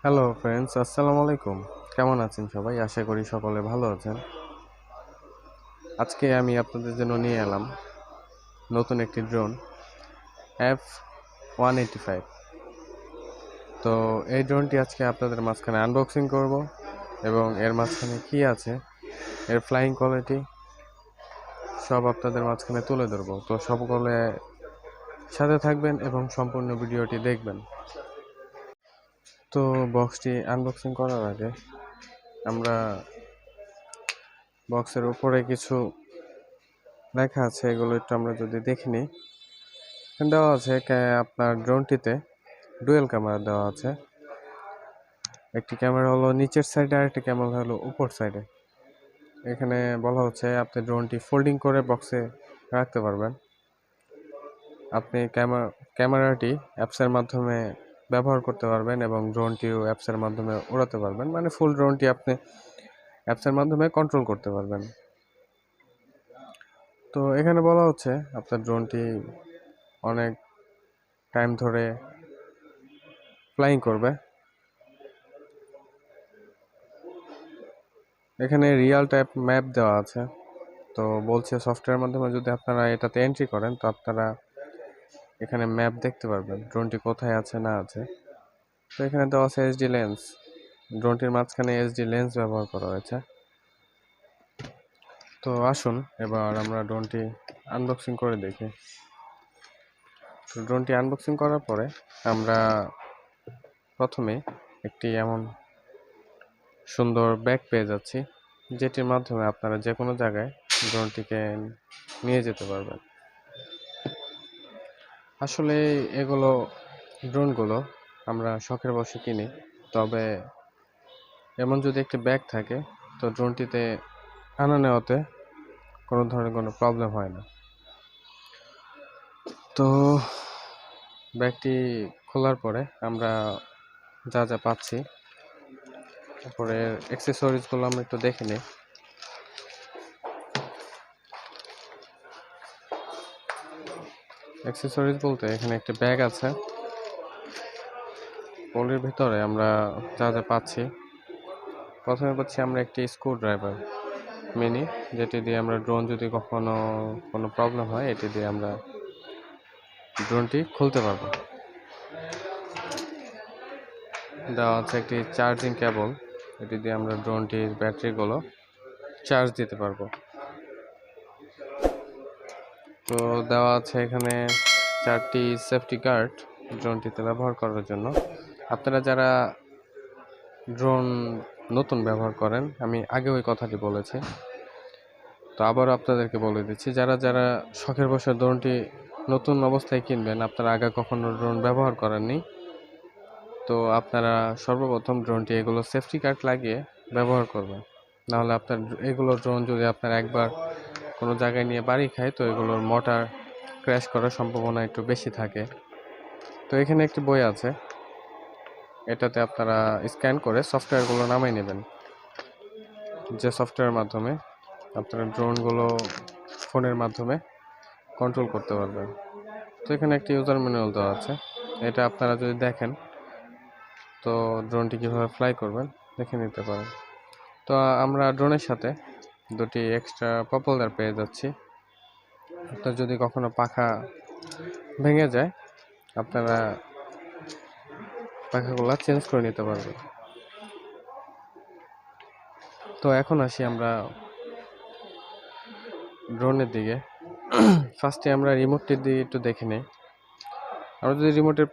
Hello friends, আসসালামু আলাইকুম। কেমন আছেন সবাই? আশা করি সকলে ভালো আছেন। আজকে আমি আপনাদের জন্য নিয়ে এলাম নতুন একটি ড্রোন F185। তো এই ড্রোনটি আজকে আপনাদের মাঝখানে আনবক্সিং করব এবং এর মাঝখানে কি আছে, এর ফ্লাইং কোয়ালিটি সব আপনাদের মাঝখানে তুলে ধরবো। তো সকলে সাথে থাকবেন এবং সম্পূর্ণ ভিডিওটি দেখবেন। তো বক্সটি আনবক্সিং করার আগে আমরা বক্সের উপরে কিছু লেখা আছে, এগুলো একটু আমরা যদি দেখে নিই। দেওয়া আছে আপনার ড্রোনটিতে ডুয়েল ক্যামেরা দেওয়া আছে। একটি ক্যামেরা হলো নিচের সাইডে আর একটি ক্যামেরা হলো উপর সাইডে। এখানে বলা হচ্ছে আপনি ড্রোনটি ফোল্ডিং করে বক্সে রাখতে পারবেন। আপনি ক্যামেরাটি অ্যাপসের মাধ্যমে ব্যবহার করতে পারবেন এবং ড্রোনটিও অ্যাপসের মাধ্যমে উড়াতে পারবেন, মানে ফুল ড্রোনটি আপনি অ্যাপসের মাধ্যমে কন্ট্রোল করতে পারবেন। তো এখানে বলা হচ্ছে আপনার ড্রোনটি অনেক টাইম ধরে ফ্লাইং করবে। এখানে রিয়াল টাইপ ম্যাপ দেওয়া আছে। তো বলছে সফটওয়্যারের মাধ্যমে যদি আপনারা এটাতে এন্ট্রি করেন তো আপনারা এখানে ম্যাপ দেখতে পারবেন ড্রোনটি কোথায় আছে না আছে। তো এখানে দেওয়া আছে এইচডি লেন্স, ড্রোনটির মাঝখানে এইচডি লেন্স ব্যবহার করা হয়েছে। তো আসুন এবার আমরা ড্রোনটি আনবক্সিং করে দেখি। তো ড্রোনটি আনবক্সিং করার পরে আমরা প্রথমে একটি এমন সুন্দর ব্যাগ পেয়ে যাচ্ছি, যেটির মাধ্যমে আপনারা যে কোনো জায়গায় ড্রোনটিকে নিয়ে যেতে পারবেন। আসলে ড্রোনগুলো আমরা শখের বশে কিনি, তবে এমন যদি একটি ব্যাগ থাকে তো ড্রোনটিতে আনা নেওয়াতে কোনো ধরনের কোনো প্রবলেম হয় না। তো ব্যাগটি খোলার পরে আমরা যা যা পাচ্ছি, তারপরে অ্যাক্সেসরিজগুলো আমরা একটু দেখে নিই। অ্যাক্সেসরিজ বলতে এখানে একটি ব্যাগ আছে, পলির ভিতরে আমরা যা যা পাচ্ছি। প্রথমে পাচ্ছি আমরা একটি স্ক্রু ড্রাইভার মিনি, যেটি দিয়ে আমরা ড্রোন যদি কখনো কোনো প্রবলেম হয় এটি দিয়ে আমরা ড্রোনটি খুলতে পারবো। দেওয়া আছে একটি চার্জিং কেবল, এটি দিয়ে আমরা ড্রোনটির ব্যাটারিগুলো চার্জ দিতে পারবো। তো দেওয়া আছে এখানে 4টি সেফটি গার্ড ড্রোনটিতে ব্যবহার করার জন্য। আপনারা যারা ড্রোন নতুন ব্যবহার করেন, আমি আগে ওই কথাটি বলেছি, তো আবারও আপনাদেরকে বলে দিচ্ছি, যারা যারা শখের বশে ড্রোনটি নতুন অবস্থায় কিনবেন, আপনারা আগে কখনো ড্রোন ব্যবহার করেননি, তো আপনারা সর্বপ্রথম ড্রোনটি এগুলো সেফটি গার্ড লাগিয়ে ব্যবহার করবেন। নাহলে আপনার এগুলো ড্রোন যদি আপনার একবার কোনো জায়গায় নিয়ে বাড়ি খায় তো এগুলোর মোটর ক্র্যাশ করার সম্ভাবনা একটু বেশি থাকে। তো এখানে একটি বই আছে, এটাতে আপনারা স্ক্যান করে সফটওয়্যারগুলো নামিয়ে নেবেন, যে সফটওয়্যারের মাধ্যমে আপনারা ড্রোনগুলো ফোনের মাধ্যমে কন্ট্রোল করতে পারবেন। তো এখানে একটি ইউজার ম্যানুয়াল দেওয়া আছে, এটা আপনারা যদি দেখেন তো ড্রোনটি কীভাবে ফ্লাই করবেন দেখে নিতে পারেন। তো আমরা ড্রোনের সাথে দুটি এক্সট্রা প্রপেলার পেয়ে যাচ্ছি। আপনার যদি কখনো পাখা ভেঙে যায় আপনারা পাখাগুলো চেঞ্জ করে নিতে পারবেন। তো এখন আসি আমরা ড্রোনের দিকে। ফার্স্টে আমরা রিমোটটির দিকে একটু দেখে নিই। আমরা যদি রিমোটের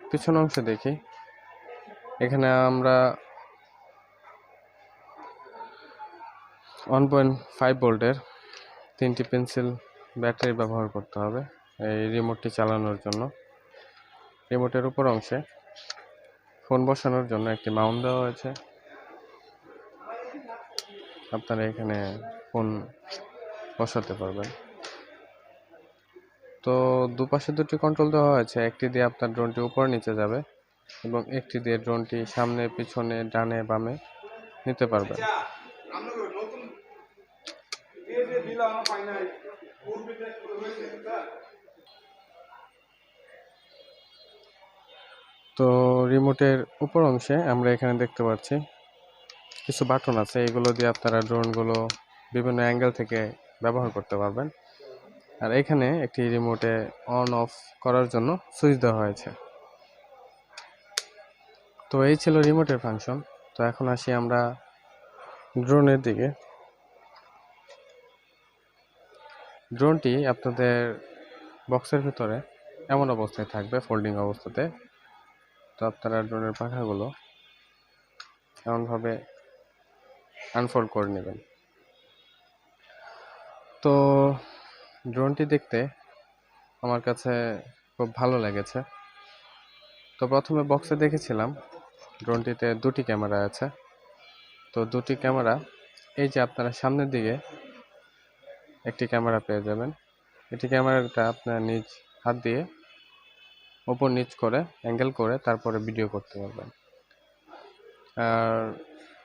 পিছন অংশে দেখি, এখানে আমরা 1.5 ভোল্টের 3টি পেন্সিল ব্যাটারি ব্যবহার করতে হবে এই রিমোটটি চালানোর জন্য। রিমোটের উপর অংশে ফোন বসানোর জন্য একটি মাউন্ট দেওয়া হয়েছে, আপনারা এখানে ফোন বসাতে পারবেন। তো দুপাশে দুটি কন্ট্রোল দেওয়া হয়েছে, একটি দিয়ে আপনার ড্রোনটি উপর নিচে যাবে এবং একটি দিয়ে ড্রোনটি সামনে পিছনে ডানে বামে নিতে পারবেন। তো রিমোটের উপর অংশে আমরা এখানে দেখতে পাচ্ছি কিছু বাটন আছে, এগুলো দিয়ে আপনারা ড্রোনগুলো বিভিন্ন অ্যাঙ্গেল থেকে ব্যবহার করতে পারবেন। আর এখানে একটি রিমোটে অন অফ করার জন্য সুইচ দেওয়া হয়েছে। তো এই ছিল রিমোটের ফাংশন। তো এখন আসি আমরা ড্রোনের দিকে। ড্রোনটি আপনাদের বক্সের ভিতরে এমন অবস্থায় থাকবে, ফোল্ডিং অবস্থাতে। তো আপনারা ড্রোনের পাখাগুলো এমনভাবে আনফোল্ড করে নেবেন। তো ড্রোনটি দেখতে আমার কাছে খুব ভালো লেগেছে। তো প্রথমে বক্সে দেখেছিলাম ড্রোনটিতে দুটি ক্যামেরা আছে। তো দুটি ক্যামেরা, এই যে আপনারা সামনের দিকে একটি ক্যামেরা পেয়ে যাবেন। এটি ক্যামেরাটা আপনার নিজ হাত দিয়ে উপর নিচ করে অ্যাঙ্গেল করে তারপরে ভিডিও করতে পারবেন। আর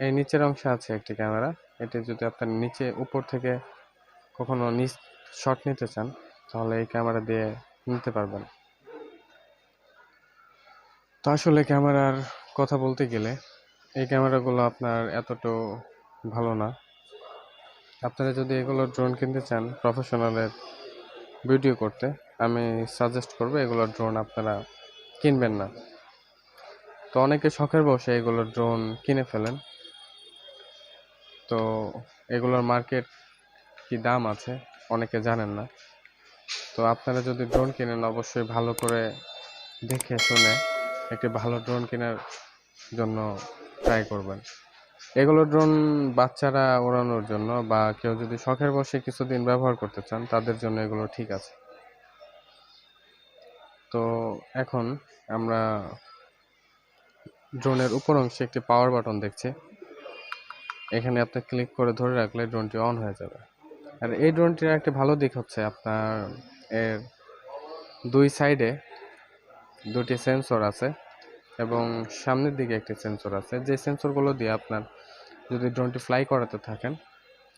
এই নিচের অংশে আছে একটি ক্যামেরা, এটি যদি আপনার নিচে উপর থেকে কখনো নিচ শট নিতে চান তাহলে এই ক্যামেরা দিয়ে নিতে পারবেন। তো আসলে ক্যামেরার কথা বলতে গেলে এই ক্যামেরাগুলো আপনার এতটাও ভালো না। আপনারা যদি এগুলো ড্রোন কিনতে চান প্রফেশনালের ভিডিও করতে, আমি সাজেস্ট করবো এগুলো ড্রোন আপনারা কিনবেন না। তো অনেকে শখের বসে এগুলো ড্রোন কিনে ফেলেন। তো এগুলোর মার্কেট কি দাম আছে অনেকে জানেন না। তো আপনারা যদি ড্রোন কিনেন অবশ্যই ভালো করে দেখে শুনে একটি ভালো ড্রোন কেনার জন্য ট্রাই করবেন। এগুলো ড্রোন বাচ্চারা ওড়ানোর জন্য বা কেউ যদি শখের বসে কিছুদিন ব্যবহার করতে চান তাদের জন্য এগুলো ঠিক আছে। তো এখন আমরা ড্রোনের উপর অংশে একটি পাওয়ার বাটন দেখছি। এখানে আপনি ক্লিক করে ধরে রাখলে ড্রোনটি অন হয়ে যাবে। আর এই ড্রোনটির একটি ভালো দিক হচ্ছে আপনার এর দুই সাইডে দুটি সেন্সর আছে এবং সামনের দিকে একটি সেন্সর আছে, যে সেন্সরগুলো দিয়ে আপনার যদি ড্রোনটি ফ্লাই করাতে থাকেন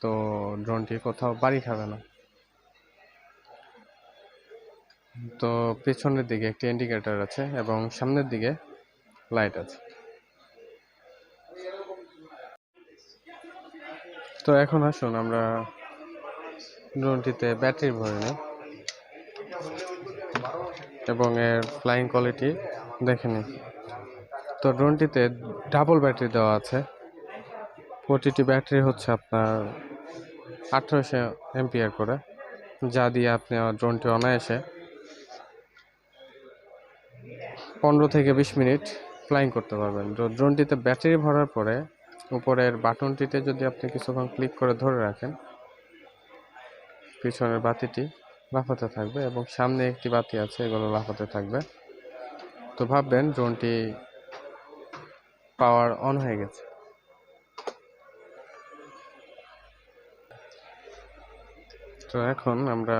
তো ড্রোনটি কোথাও বাড়ি খাবে না। তো পেছনের দিকে একটি ইন্ডিকেটর আছে এবং সামনের দিকে লাইট আছে। তো এখন আসুন আমরা ড্রোনটিতে ব্যাটারি ভরে নিই এবং এর ফ্লাইং কোয়ালিটি দেখে নিই। তো ড্রোনটিতে ডাবল ব্যাটারি দেওয়া আছে। প্রতিটি ব্যাটারি হচ্ছে আপনার 1800 এম্পিয়ার করে, যা দিয়ে আপনি ড্রোনটি অনায়াসে 15 থেকে 20 মিনিট ফ্লাইং করতে পারবেন। ড্রোনটিতে ব্যাটারি ভরার পরে উপরের বাটনটিতে যদি আপনি কিছুক্ষণ ক্লিক করে ধরে রাখেন, পিছনের বাতিটি লাফাতে থাকবে এবং সামনে একটি বাতি আছে, এগুলো লাফাতে থাকবে। তো ভাববেন ড্রোনটি পাওয়ার অন হয়ে গেছে। তো এখন আমরা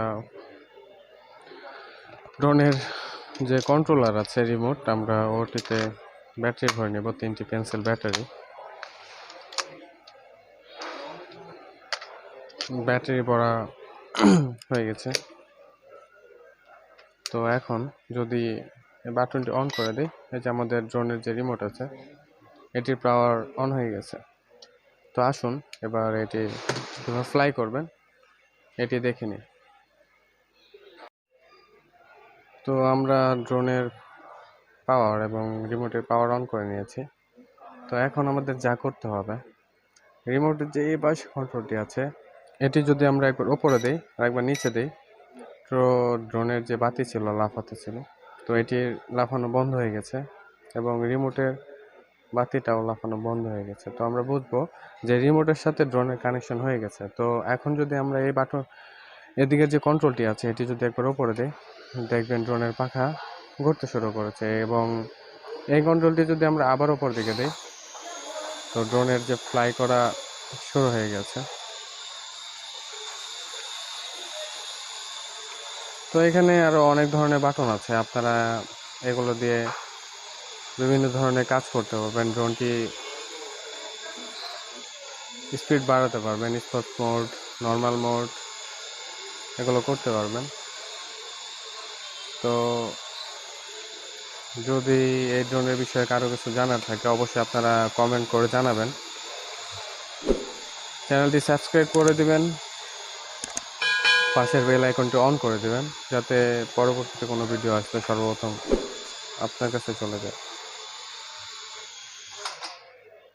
ড্রোনের যে কন্ট্রোলার আছে রিমোট, আমরা ওটিতে ব্যাটারি ভরে নেব, 3টি পেন্সিল ব্যাটারি। ব্যাটারি ভরা হয়ে গেছে। তো এখন যদি বাটনটি অন করে দিই, এই যে আমাদের ড্রোনের যে রিমোট আছে এটির পাওয়ার অন হয়ে গেছে। তো আসুন এবার এটি কীভাবে ফ্লাই করবেন এটি দেখে নিই। তো আমরা ড্রোনের পাওয়ার এবং রিমোটের পাওয়ার অন করে নিয়েছি। তো এখন আমাদের যা করতে হবে, রিমোটের যে এই পাশে কন্ট্রোলটি আছে এটি যদি আমরা একবার উপরে দিই আর একবার নিচে দিই, তো ড্রোনের যে বাতি ছিল লাফাতে ছিল, তো এটির লাফানো বন্ধ হয়ে গেছে এবং রিমোটের বাতিটাও লাফানো বন্ধ হয়ে গেছে। তো আমরা বুঝবো যে রিমোটের সাথে ড্রোনের কানেকশন হয়ে গেছে। তো এখন যদি আমরা এই বাটন এদিকে যে কন্ট্রোলটি আছে এটি যদি একবার উপরে দিই, দেখবেন ড্রোনের পাখা ঘুরতে শুরু করেছে এবং এই কন্ট্রোলটি যদি আমরা আবার উপর দিকে দিই তো ড্রোনের যে ফ্লাই করা শুরু হয়ে গেছে। তো এখানে আরো অনেক ধরনের বাটন আছে, আপনারা এগুলো দিয়ে বিভিন্ন ধরনের কাজ করতে পারবেন। ড্রোনটি স্পিড বাড়াতে পারবেন, স্পোর্টস মোড, নর্মাল মোড, এগুলো করতে পারবেন। তো যদি এই ড্রোনের বিষয়ে কারো কিছু জানার থাকে অবশ্যই আপনারা কমেন্ট করে জানাবেন। চ্যানেলটি সাবস্ক্রাইব করে দিবেন, পাশের বেল আইকনটি অন করে দিবেন যাতে পরবর্তীতে কোনো ভিডিও আসলে সর্বপ্রথম আপনার কাছে চলে যায়।